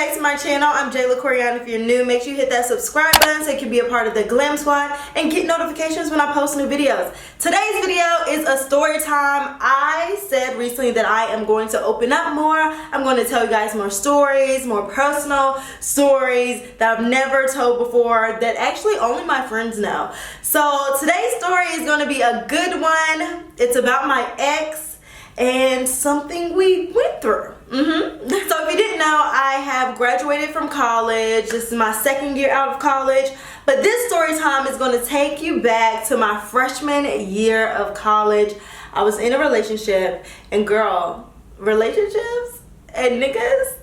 back to my channel. I'm Jayla Koriyan. If you're new, make sure you hit that subscribe button so you can be a part of the GLAM squad and get notifications when I post new videos. Today's video is a story time. I said recently that I am going to open up more. I'm going to tell you guys more stories, more personal stories that I've never told before that actually only my friends know. So today's story is going to be a good one. It's about my ex and something we went through. So if you didn't know, I have graduated from college. This is my second year out of college, but this story time is going to take you back to my freshman year of college. I was in a relationship, and girl, relationships and niggas,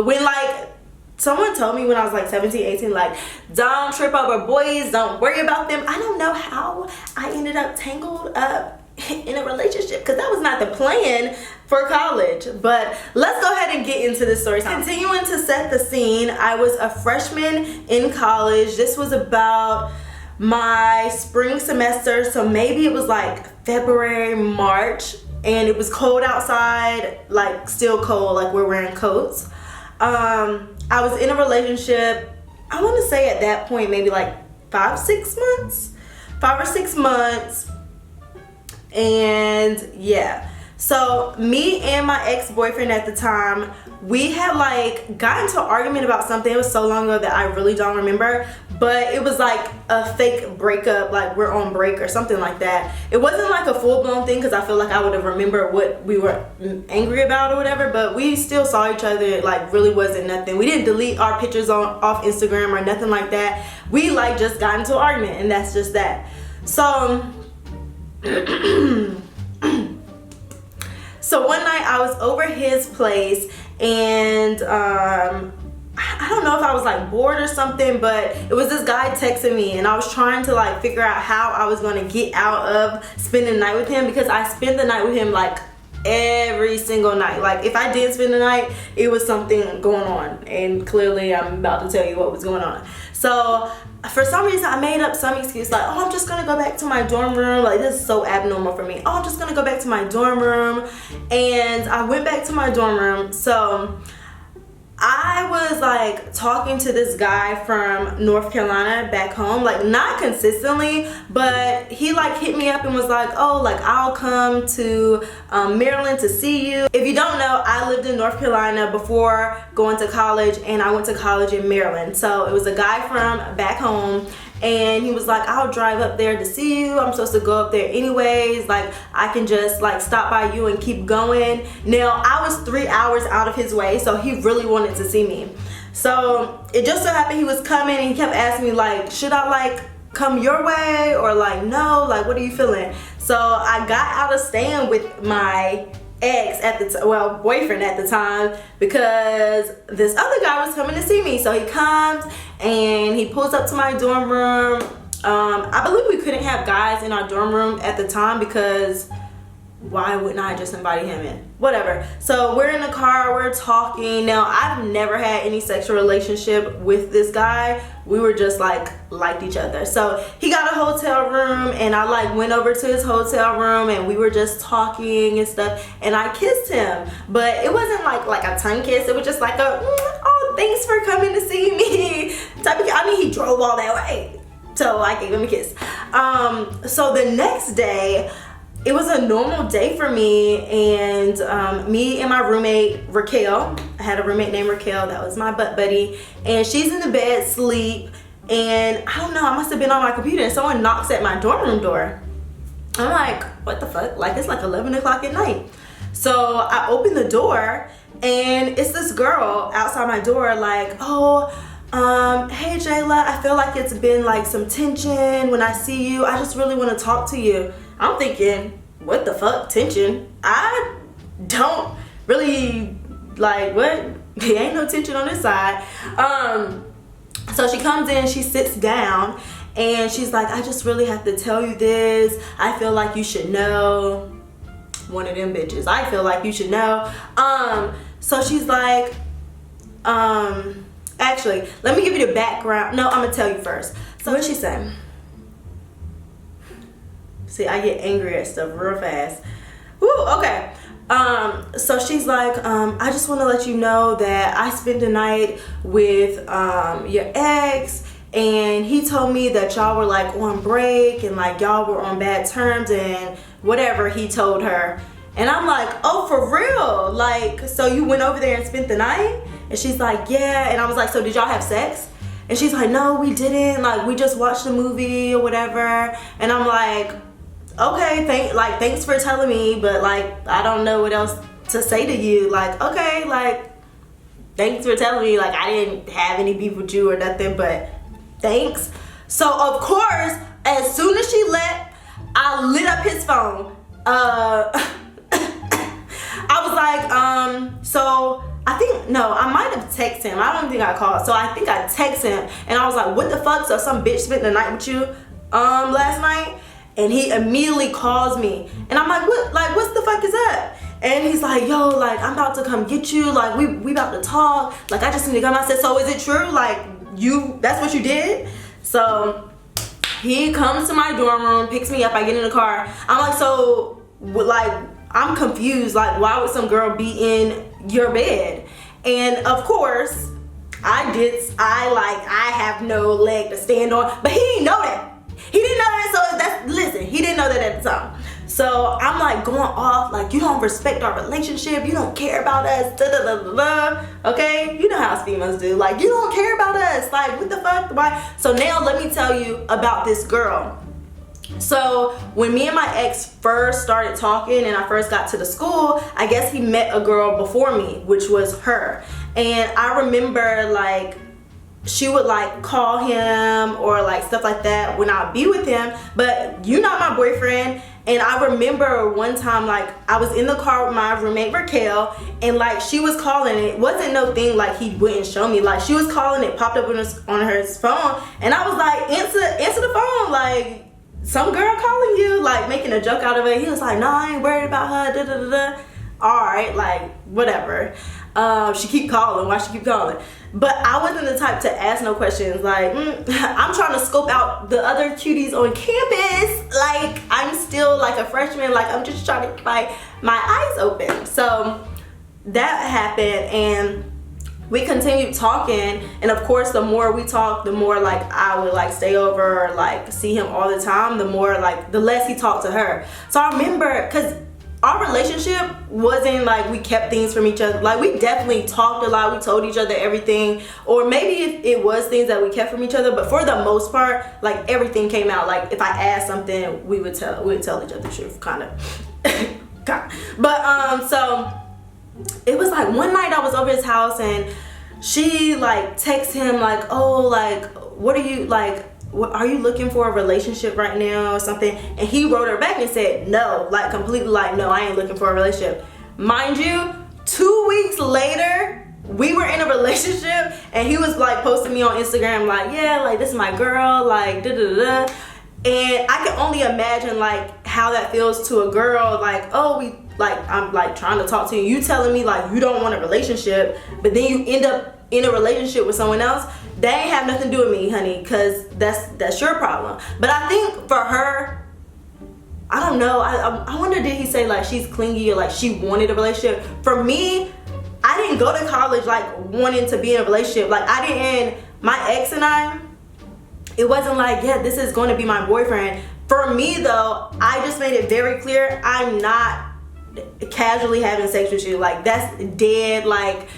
when like someone told me when I was like 17, 18, like, don't trip over boys, don't worry about them. I don't know how I ended up tangled up in a relationship, because that was not the plan for college. But let's go ahead and get into this story time. Continuing to set the scene, I was a freshman in college. This was about my spring semester, so maybe it was like February, March, and it was cold outside, like still cold, like we're wearing coats. I was in a relationship, I want to say at that point maybe like 5 or 6 months. And yeah, so me and my ex-boyfriend at the time, we had like gotten into an argument about something. It was so long ago that I really don't remember, but it was like a fake breakup, like we're on break or something like that. It wasn't like a full-blown thing, because I feel like I would have remembered what we were angry about or whatever, but we still saw each other. It like really wasn't nothing. We didn't delete our pictures off Instagram or nothing like that. We like just got into an argument, and that's just that. So so one night I was over his place, and I don't know if I was like bored or something, but it was this guy texting me, and I was trying to like figure out how I was going to get out of spending the night with him, because I spent the night with him like every single night. Like if I did spend the night, it was something going on, and clearly I'm about to tell you what was going on. So for some reason I made up some excuse like, oh, I'm just gonna go back to my dorm room. Like, this is so abnormal for me. Oh, I'm just gonna go back to my dorm room. And I went back to my dorm room. So I was like talking to this guy from North Carolina back home, like not consistently, but he like hit me up and was like, oh, like I'll come to Maryland to see you. If you don't know, I lived in North Carolina before going to college, and I went to college in Maryland. So it was a guy from back home, and he was like, I'll drive up there to see you. I'm supposed to go up there anyways. Like, I can just like stop by you and keep going. Now, I was 3 hours out of his way, so he really wanted to see me. So it just so happened he was coming, and he kept asking me like, should I like come your way or like no? Like, what are you feeling? So I got out of staying with my ex at the boyfriend at the time, because this other guy was coming to see me. So he comes and he pulls up to my dorm room. I believe we couldn't have guys in our dorm room at the time, because why wouldn't I just invite him in? Whatever. So we're in the car, we're talking. Now, I've never had any sexual relationship with this guy. We were just like liked each other. So he got a hotel room, and I like went over to his hotel room, and we were just talking and stuff, and I kissed him. But it wasn't like a tongue kiss. It was just like a oh, thanks for coming to see me type of. I mean, he drove all that way, so I gave him a kiss. So the next day, it was a normal day for me, and me and my roommate Raquel, I had a roommate named Raquel, that was my butt buddy, and she's in the bed sleep, and I don't know, I must have been on my computer, and someone knocks at my dorm room door. I'm like, what the fuck? Like, it's like 11 o'clock at night. So I open the door, and it's this girl outside my door like, oh, hey Jayla, I feel like it's been like some tension when I see you. I just really want to talk to you. I'm thinking, what the fuck, tension? I don't really, like, what? There ain't no tension on this side. So she comes in, she sits down, and she's like, I just really have to tell you this. I feel like you should know. One of them bitches. I feel like you should know. So she's like, actually, let me give you the background. No, I'm gonna tell you first. So what'd she say? See, I get angry at stuff real fast. Woo, okay. So she's like, I just want to let you know that I spent the night with your ex, and he told me that y'all were like on break and like y'all were on bad terms and whatever he told her. And I'm like, oh, for real? Like, so you went over there and spent the night? And she's like, yeah. And I was like, so did y'all have sex? And she's like, no, we didn't. Like, we just watched a movie or whatever. And I'm like, okay, thanks for telling me, but like, I don't know what else to say to you. Like, okay, like, thanks for telling me. Like, I didn't have any beef with you or nothing, but thanks. So of course, as soon as she left, I lit up his phone. I was like, so I think, no, I might have texted him. I don't think I called. So I think I texted him and I was like, what the fuck? So some bitch spent the night with you last night? And he immediately calls me. And I'm like, what the fuck is up? And he's like, yo, like, I'm about to come get you. Like, we about to talk. Like, I just need to come. I said, so is it true? Like, that's what you did? So he comes to my dorm room, picks me up, I get in the car. I'm like, so, like, I'm confused. Like, why would some girl be in your bed? And of course, I have no leg to stand on, but he didn't know that. He didn't know that, so listen, he didn't know that at the time. So I'm like going off, like, you don't respect our relationship, you don't care about us, da da da da da. Okay, you know how us females do, like, you don't care about us, like, what the fuck, why? So now let me tell you about this girl. So when me and my ex first started talking and I first got to the school, I guess he met a girl before me, which was her. And I remember, like, she would like call him or like stuff like that when I'd be with him, but you not my boyfriend. And I remember one time, like, I was in the car with my roommate Raquel, and like she was calling. It wasn't no thing like he wouldn't show me. Like, she was calling, it popped up on her phone, and I was like, answer the phone, like, some girl calling you, like making a joke out of it. He was like, no, I ain't worried about her, da da da da. All right, like, whatever. She keep calling. Why she keep calling? But I wasn't the type to ask no questions. Like, I'm trying to scope out the other cuties on campus. Like, I'm still like a freshman. Like, I'm just trying to keep my eyes open. So that happened, and we continued talking. And of course, the more we talked, the more like I would like stay over or like see him all the time. The more like, the less he talked to her. So I remember, cause our relationship wasn't like we kept things from each other. Like, we definitely talked a lot. We told each other everything. Or maybe it was things that we kept from each other. But for the most part, like, everything came out. Like, if I asked something, we would tell each other the truth, kind of. But so it was like one night I was over his house and she like texts him like, oh, like, what are you like? Are you looking for a relationship right now or something? And he wrote her back and said no, like completely like, no, I ain't looking for a relationship. Mind you, 2 weeks later, we were in a relationship and he was like posting me on Instagram like, yeah, like, this is my girl, like, da da da. And I can only imagine like how that feels to a girl, like, oh, I'm like trying to talk to you, you telling me like you don't want a relationship, but then you end up in a relationship with someone else. That ain't have nothing to do with me, honey, because that's your problem. But I think for her, I don't know, I wonder, did he say like she's clingy or like she wanted a relationship? For me, I didn't go to college like wanting to be in a relationship. Like, my ex and I, it wasn't like, yeah, this is going to be my boyfriend. For me though, I just made it very clear, I'm not casually having sex with you. Like, that's dead, like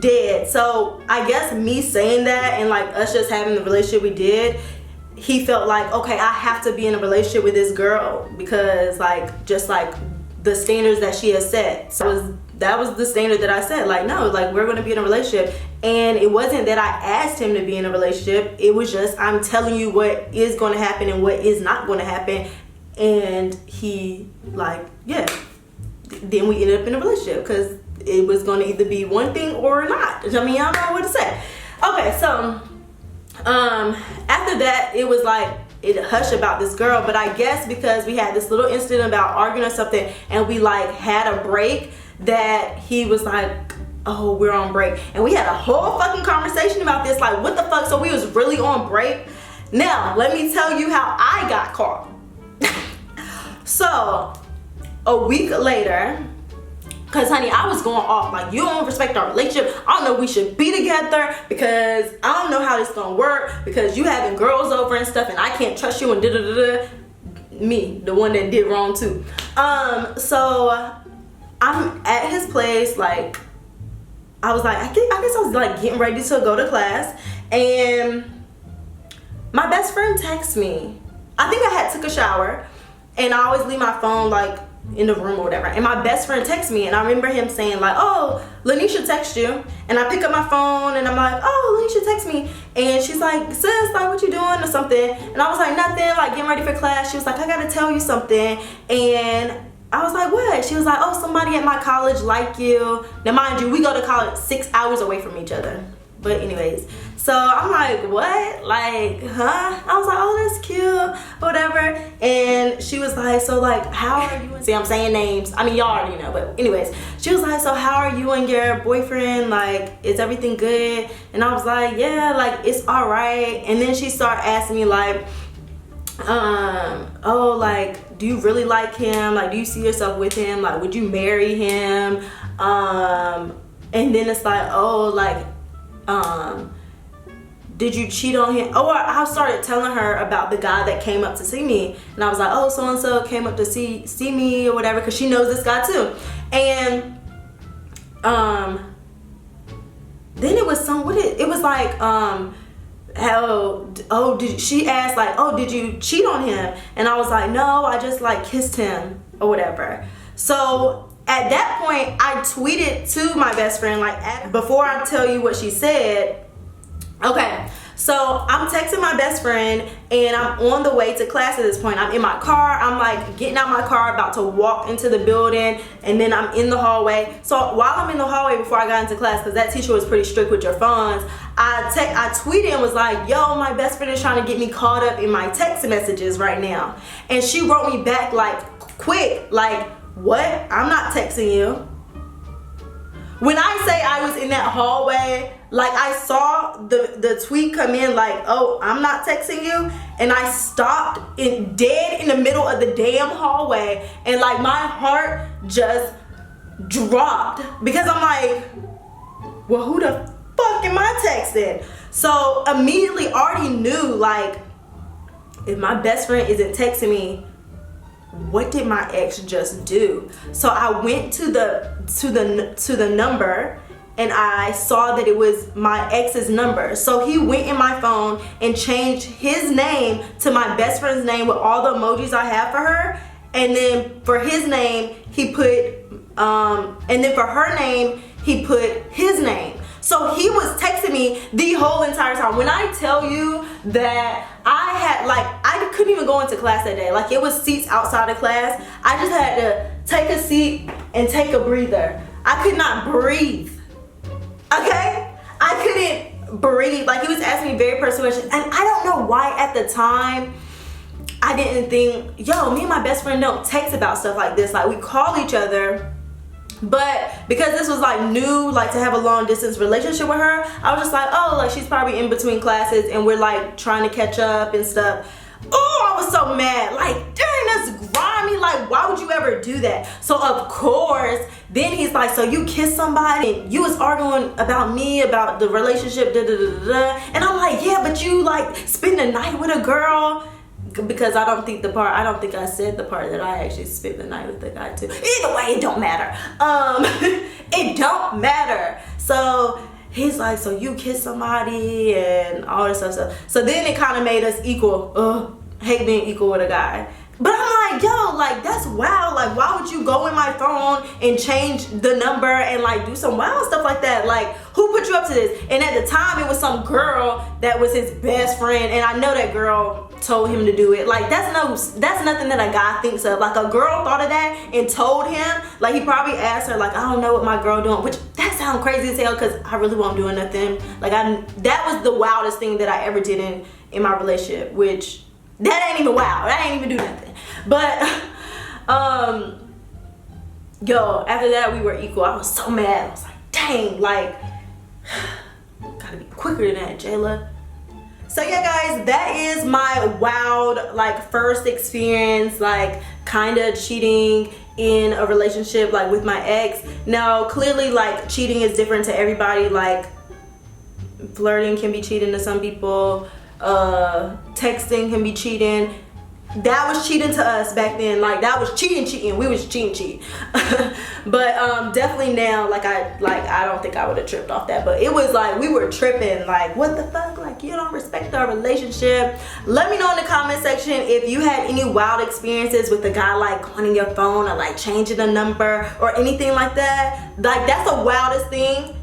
dead. So I guess me saying that and like us just having the relationship we did, he felt like, okay, I have to be in a relationship with this girl because like, just like the standards that she has set. So that was the standard that I set. Like, no, like, we're going to be in a relationship. And it wasn't that I asked him to be in a relationship. It was just, I'm telling you what is going to happen and what is not going to happen. And he like, yeah. Then we ended up in a relationship because it was going to either be one thing or not. I mean, I don't know what to say. Okay, so after that, it was like, it hushed about this girl. But I guess because we had this little incident about arguing or something and we like had a break, that he was like, oh, we're on break. And we had a whole fucking conversation about this, like, what the fuck? So we was really on break. Now let me tell you how I got caught. So a week later, because honey, I was going off like, you don't respect our relationship. I don't know if we should be together because I don't know how this gonna work because you having girls over and stuff and I can't trust you and da da da da. Me, the one that did wrong too. So I'm at his place, like I was like, I guess I was like getting ready to go to class, and my best friend texts me. I think I had took a shower, and I always leave my phone like in the room or whatever, and my best friend texts me, and I remember him saying like, oh, Lanisha text you, and I pick up my phone and I'm like, oh, Lanisha text me, and she's like, sis, like what you doing or something, and I was like, nothing, like getting ready for class. She was like, I gotta tell you something, and I was like, what? She was like, oh, somebody at my college like you. Now mind you, we go to college 6 hours away from each other, but anyways, so I'm like, what? Like, huh? I was like, oh, that's cute, whatever. And she was like, so like, how are you? See, I'm saying names. I mean, y'all already know, but anyways, she was like, so how are you and your boyfriend? Like, is everything good? And I was like, yeah, like, it's all right. And then she started asking me like, oh, like, do you really like him? Like, do you see yourself with him? Like, would you marry him? And then it's like, oh, like, did you cheat on him? Oh, I started telling her about the guy that came up to see me, and I was like, oh, so and so came up to see me or whatever, because she knows this guy too. And then it was it was like she asked like, oh, did you cheat on him? And I was like, no, I just like kissed him or whatever. So at that point, I tweeted to my best friend, like, before I tell you what she said, okay, so I'm texting my best friend and I'm on the way to class at this point. I'm in my car, I'm like getting out my car, about to walk into the building, and then I'm in the hallway. So while I'm in the hallway before I got into class, because that teacher was pretty strict with your phones, I tweeted and was like, yo, my best friend is trying to get me caught up in my text messages right now. And she wrote me back like, quick, like, what? I'm not texting you. When I say I was in that hallway, like I saw the tweet come in like, oh, I'm not texting you, and I stopped dead in the middle of the damn hallway, and like my heart just dropped because I'm like, well, who the fuck am I texting? So immediately already knew, like, if my best friend isn't texting me, what did my ex just do? So I went to the number, and I saw that it was my ex's number. So he went in my phone and changed his name to my best friend's name with all the emojis I have for her, and then for his name he put and then for her name he put his name. So he was texting me the whole entire time. When I tell you that I couldn't even go into class that day. Like, it was seats outside of class. I just had to take a seat and take a breather. I could not breathe. Okay? I couldn't breathe. Like, he was asking me very personal questions. And I don't know why at the time I didn't think, yo, me and my best friend don't text about stuff like this. Like, we call each other. But because this was like new, like to have a long distance relationship with her, I was just like, oh, like she's probably in between classes and we're like trying to catch up and stuff. Oh, I was so mad. Like, dang, that's grimy. Like, why would you ever do that? So of course, then he's like, so you kissed somebody and you was arguing about me, about the relationship, da da da da. And I'm like, yeah, but you like spend the night with a girl. Because I don't think I said the part that I actually spent the night with the guy too. Either way, it don't matter. It don't matter. So he's like, so you kissed somebody and all this stuff. So then it kind of made us equal. Hate being equal with a guy. But I'm like, yo, like that's wild. Like, why would you go in my phone and change the number and like do some wild stuff like that? Like, who put you up to this? And at the time, it was some girl that was his best friend, and I know that girl told him to do it. Like, that's nothing that a guy thinks of. Like, a girl thought of that and told him. Like, he probably asked her, like, I don't know what my girl doing, which that sounds crazy as hell because I really wasn't doing nothing. Like, that was the wildest thing that I ever did in my relationship, which that ain't even wild. I ain't even do nothing. But yo, after that we were equal. I was so mad. I was like, dang, like gotta be quicker than that, Jayla. So yeah, guys, that is my wild like first experience, like kind of cheating in a relationship, like with my ex. Now clearly, like, cheating is different to everybody. Like, flirting can be cheating to some people, texting can be cheating. That was cheating to us back then. Like, that was cheating. We was cheating. But definitely now, like I don't think I would have tripped off that. But it was like we were tripping. Like, what the fuck? Like, you don't respect our relationship. Let me know in the comment section if you had any wild experiences with the guy, like going in your phone or like changing the number or anything like that. Like, that's the wildest thing.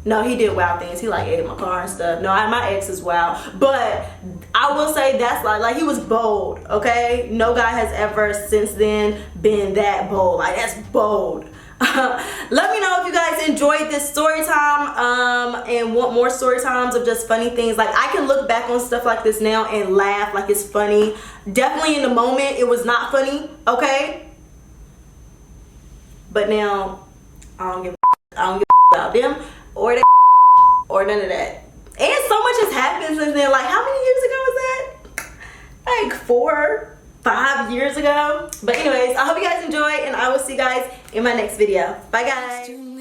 No, he did wild things. He like ate my car and stuff. No, my ex is wild. But I will say that's like he was bold, okay? No guy has ever since then been that bold. Like, that's bold. Let me know if you guys enjoyed this story time and want more story times of just funny things. Like, I can look back on stuff like this now and laugh like it's funny. Definitely in the moment it was not funny, okay? But now I don't give a about them or that or none of that. And so much has happened since then. Like, how many years ago was that? Like 4, 5 years ago. But anyways, I hope you guys enjoy, and I will see you guys in my next video. Bye guys.